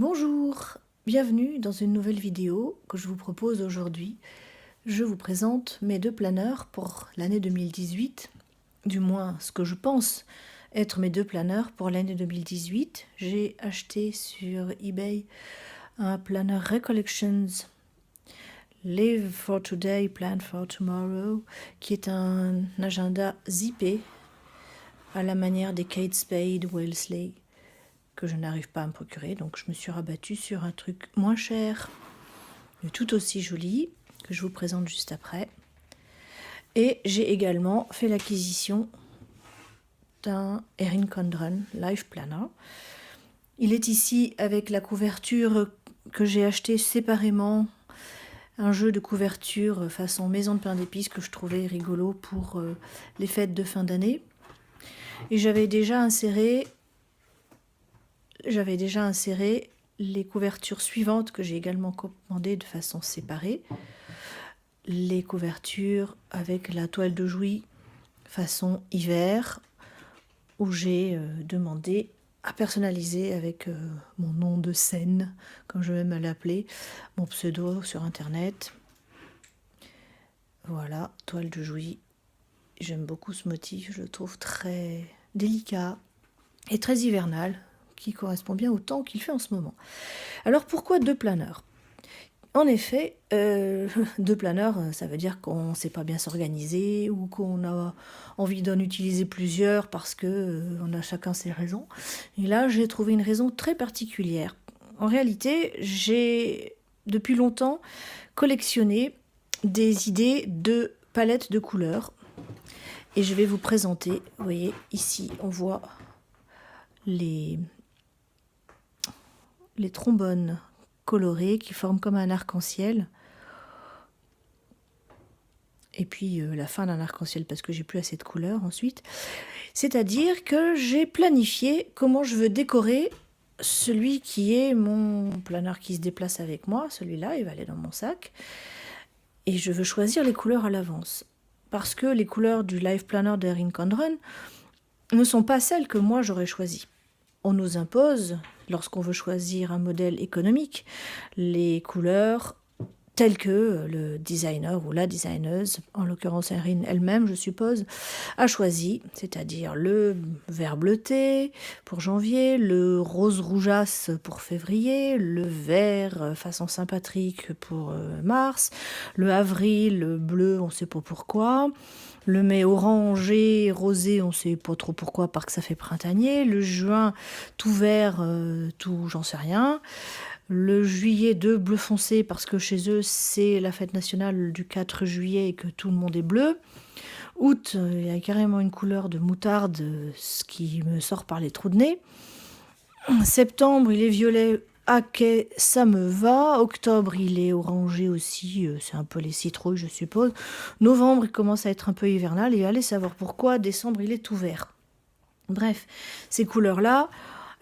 Bonjour, bienvenue dans une nouvelle vidéo que je vous propose aujourd'hui. Je vous présente mes deux planeurs pour l'année 2018, du moins ce que je pense être mes deux planeurs pour l'année 2018. J'ai acheté sur eBay un planeur Recollections Live for Today, Plan for Tomorrow, qui est un agenda zippé à la manière des Kate Spade Wellesley, que je n'arrive pas à me procurer, donc je me suis rabattue sur un truc moins cher, mais tout aussi joli, que je vous présente juste après. Et j'ai également fait l'acquisition d'un Erin Condren Life Planner. Il est ici avec la couverture que j'ai acheté séparément, un jeu de couverture façon maison de pain d'épices que je trouvais rigolo pour les fêtes de fin d'année. Et j'avais déjà inséré les couvertures suivantes que j'ai également commandées de façon séparée. Les couvertures avec la toile de Jouy façon hiver, où j'ai demandé à personnaliser avec mon nom de scène, comme je vais me l'appeler, mon pseudo sur internet. Voilà, toile de Jouy. J'aime beaucoup ce motif, je le trouve très délicat et très hivernal, qui correspond bien au temps qu'il fait en ce moment. Alors pourquoi deux planeurs ? En effet, deux planeurs, ça veut dire qu'on ne sait pas bien s'organiser ou qu'on a envie d'en utiliser plusieurs parce qu'on a chacun ses raisons. Et là, j'ai trouvé une raison très particulière. En réalité, j'ai depuis longtemps collectionné des idées de palettes de couleurs. Et je vais vous présenter, vous voyez, ici, on voit les trombones colorés qui forment comme un arc-en-ciel. Et puis la fin d'un arc-en-ciel parce que j'ai plus assez de couleurs ensuite. C'est-à-dire que j'ai planifié comment je veux décorer celui qui est mon planeur qui se déplace avec moi. Celui-là, il va aller dans mon sac. Et je veux choisir les couleurs à l'avance. Parce que les couleurs du Life Planner d'Erin Condren ne sont pas celles que moi j'aurais choisies. On nous impose, lorsqu'on veut choisir un modèle économique, les couleurs telles que le designer ou la designeuse, en l'occurrence Erin elle-même, je suppose, a choisi, c'est-à-dire le vert bleuté pour janvier, le rose rougeasse pour février, le vert façon Saint-Patrick pour mars, le avril, le bleu, on ne sait pas pourquoi, le mai orangé, rosé, on ne sait pas trop pourquoi, parce que ça fait printanier, le juin tout vert, tout j'en sais rien, le juillet de bleu foncé parce que chez eux c'est la fête nationale du 4 juillet et que tout le monde est bleu. Août, il y a carrément une couleur de moutarde, ce qui me sort par les trous de nez. Septembre, il est violet haquet, ça me va. Octobre, il est orangé aussi, c'est un peu les citrouilles, je suppose. Novembre, il commence à être un peu hivernal et allez savoir pourquoi. Décembre, il est tout vert. Bref, ces couleurs-là,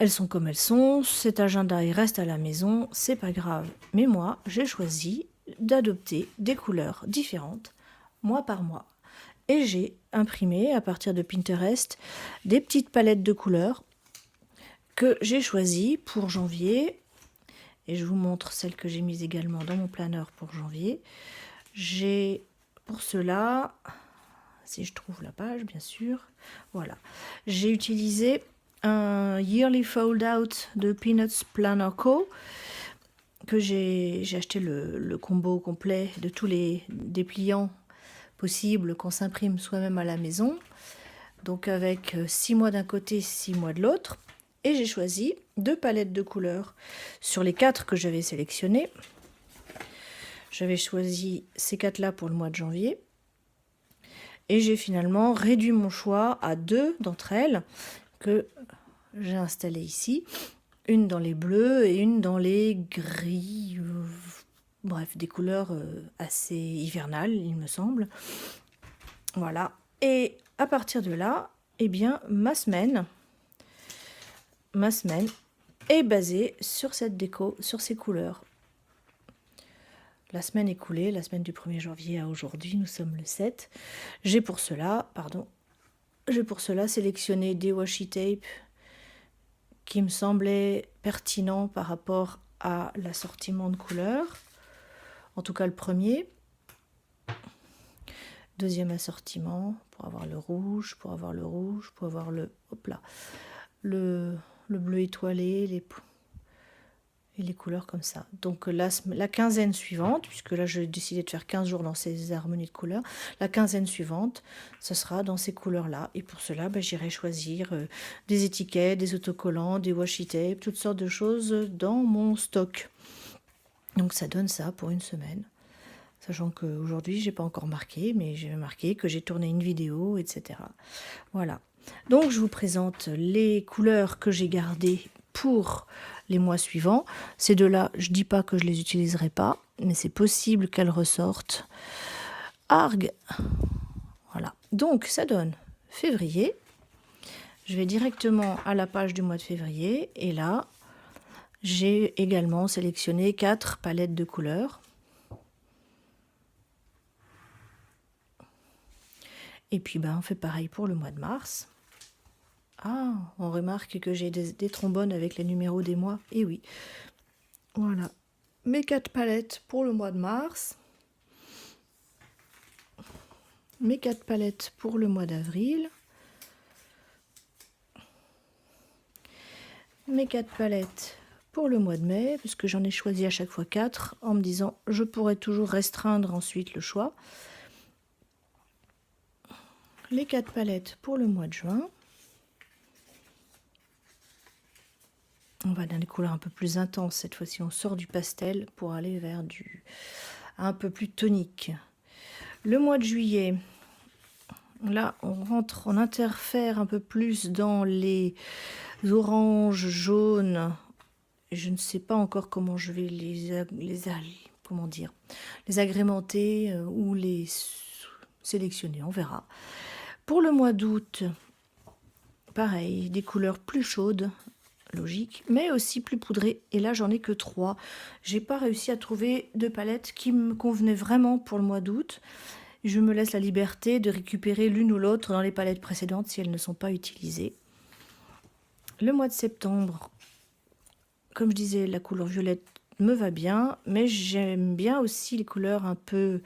elles sont comme elles sont, cet agenda il reste à la maison, c'est pas grave. Mais moi, j'ai choisi d'adopter des couleurs différentes, mois par mois. Et j'ai imprimé à partir de Pinterest des petites palettes de couleurs que j'ai choisies pour janvier. Et je vous montre celles que j'ai mises également dans mon planeur pour janvier. J'ai pour cela, si je trouve la page bien sûr, voilà, j'ai utilisé un Yearly Fold Out de Peanuts Planner Co. que j'ai acheté le combo complet de tous les dépliants possibles qu'on s'imprime soi-même à la maison. Donc avec 6 mois d'un côté, 6 mois de l'autre. Et j'ai choisi 2 palettes de couleurs sur les 4 que j'avais sélectionnées. J'avais choisi ces 4-là pour le mois de janvier. Et j'ai finalement réduit mon choix à 2 d'entre elles que j'ai installées ici. Une dans les bleus et une dans les gris. Bref, des couleurs assez hivernales, il me semble. Voilà. Et à partir de là, eh bien, ma semaine est basée sur cette déco, sur ces couleurs. La semaine écoulée, la semaine du 1er janvier à aujourd'hui, nous sommes le 7. J'ai pour cela sélectionné des washi tape qui me semblait pertinent par rapport à l'assortiment de couleurs. En tout cas, le premier. Deuxième assortiment, pour avoir le rouge, pour avoir le rouge, pour avoir le... Hop là, le bleu étoilé, et les couleurs comme ça. Donc là, la quinzaine suivante, puisque là j'ai décidé de faire 15 jours dans ces harmonies de couleurs, la quinzaine suivante, ce sera dans ces couleurs-là. Et pour cela, j'irai choisir des étiquettes, des autocollants, des washi tape, toutes sortes de choses dans mon stock. Donc ça donne ça pour une semaine. Sachant qu'aujourd'hui, j'ai pas encore marqué, mais j'ai marqué que j'ai tourné une vidéo, etc. Voilà. Donc je vous présente les couleurs que j'ai gardées pour les mois suivants. Ces deux-là, je dis pas que je les utiliserai pas, mais c'est possible qu'elles ressortent. Arg. Voilà. Donc ça donne février. Je vais directement à la page du mois de février et là, j'ai également sélectionné 4 palettes de couleurs. Et puis on fait pareil pour le mois de mars. Ah, on remarque que j'ai des trombones avec les numéros des mois. Et oui, voilà. Mes 4 palettes pour le mois de mars. Mes 4 palettes pour le mois d'avril. Mes 4 palettes pour le mois de mai, puisque j'en ai choisi à chaque fois 4, en me disant je pourrais toujours restreindre ensuite le choix. Les 4 palettes pour le mois de juin. On va dans des couleurs un peu plus intenses. Cette fois-ci, on sort du pastel pour aller vers du un peu plus tonique. Le mois de juillet, là, on interfère un peu plus dans les oranges, jaunes. Je ne sais pas encore comment je vais les agrémenter ou les sélectionner. On verra. Pour le mois d'août, pareil, des couleurs plus chaudes. Logique, mais aussi plus poudré. Et là, j'en ai que 3. J'ai pas réussi à trouver de palette qui me convenait vraiment pour le mois d'août. Je me laisse la liberté de récupérer l'une ou l'autre dans les palettes précédentes si elles ne sont pas utilisées. Le mois de septembre, comme je disais, la couleur violette me va bien, mais j'aime bien aussi les couleurs un peu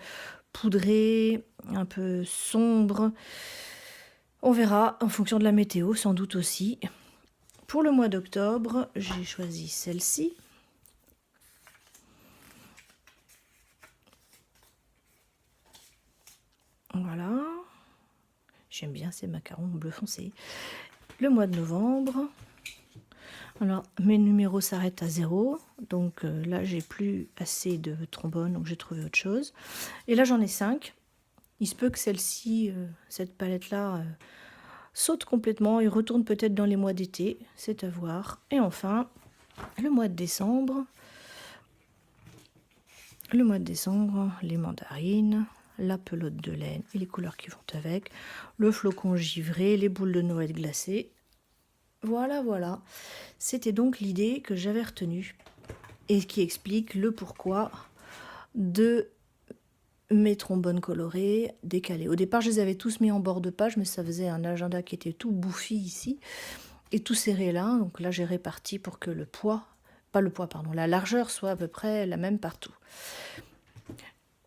poudrées, un peu sombres. On verra en fonction de la météo, sans doute aussi. Pour le mois d'octobre, j'ai choisi celle-ci. Voilà. J'aime bien ces macarons bleu foncé. Le mois de novembre. Alors, mes numéros s'arrêtent à 0. Donc là, j'ai plus assez de trombone, donc j'ai trouvé autre chose. Et là, j'en ai 5. Il se peut que celle-ci, cette palette-là, saute complètement et retourne peut-être dans les mois d'été, c'est à voir. Et enfin, le mois de décembre. Le mois de décembre, les mandarines, la pelote de laine et les couleurs qui vont avec, le flocon givré, les boules de Noël glacées. Voilà, voilà. C'était donc l'idée que j'avais retenue et qui explique le pourquoi de mes trombones colorés décalés. Au départ, je les avais tous mis en bord de page, mais ça faisait un agenda qui était tout bouffi ici et tout serré là. Donc là, j'ai réparti pour que le poids, pas le poids, pardon, la largeur soit à peu près la même partout.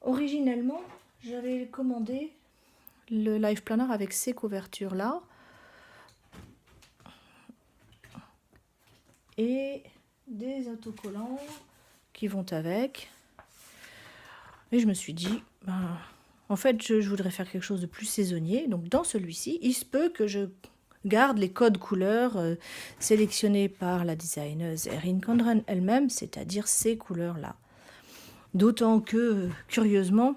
Originellement, j'avais commandé le Life Planner avec ces couvertures-là. Et des autocollants qui vont avec. Et je me suis dit, en fait, je voudrais faire quelque chose de plus saisonnier. Donc dans celui-ci, il se peut que je garde les codes couleurs sélectionnés par la designeuse Erin Condren elle-même, c'est-à-dire ces couleurs-là. D'autant que, curieusement,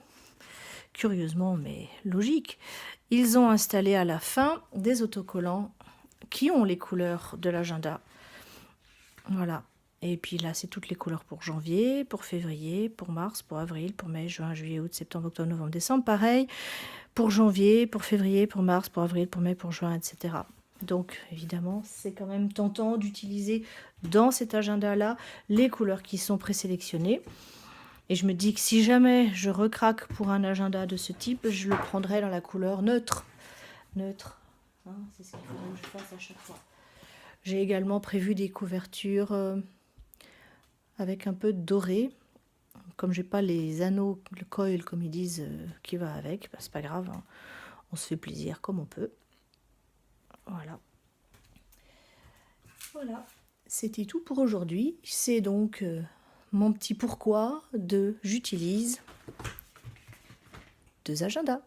mais logique, ils ont installé à la fin des autocollants qui ont les couleurs de l'agenda. Voilà. Et puis là, c'est toutes les couleurs pour janvier, pour février, pour mars, pour avril, pour mai, juin, juillet, août, septembre, octobre, novembre, décembre. Pareil, pour janvier, pour février, pour mars, pour avril, pour mai, pour juin, etc. Donc, évidemment, c'est quand même tentant d'utiliser dans cet agenda-là les couleurs qui sont présélectionnées. Et je me dis que si jamais je recraque pour un agenda de ce type, je le prendrai dans la couleur neutre. Neutre, hein, c'est ce qu'il faudrait que je fasse à chaque fois. J'ai également prévu des couvertures avec un peu de doré. Comme j'ai pas les anneaux, le coil comme ils disent, qui va avec, bah, c'est pas grave, hein. On se fait plaisir comme on peut. Voilà. Voilà, c'était tout pour aujourd'hui. C'est donc mon petit pourquoi de j'utilise 2 agendas.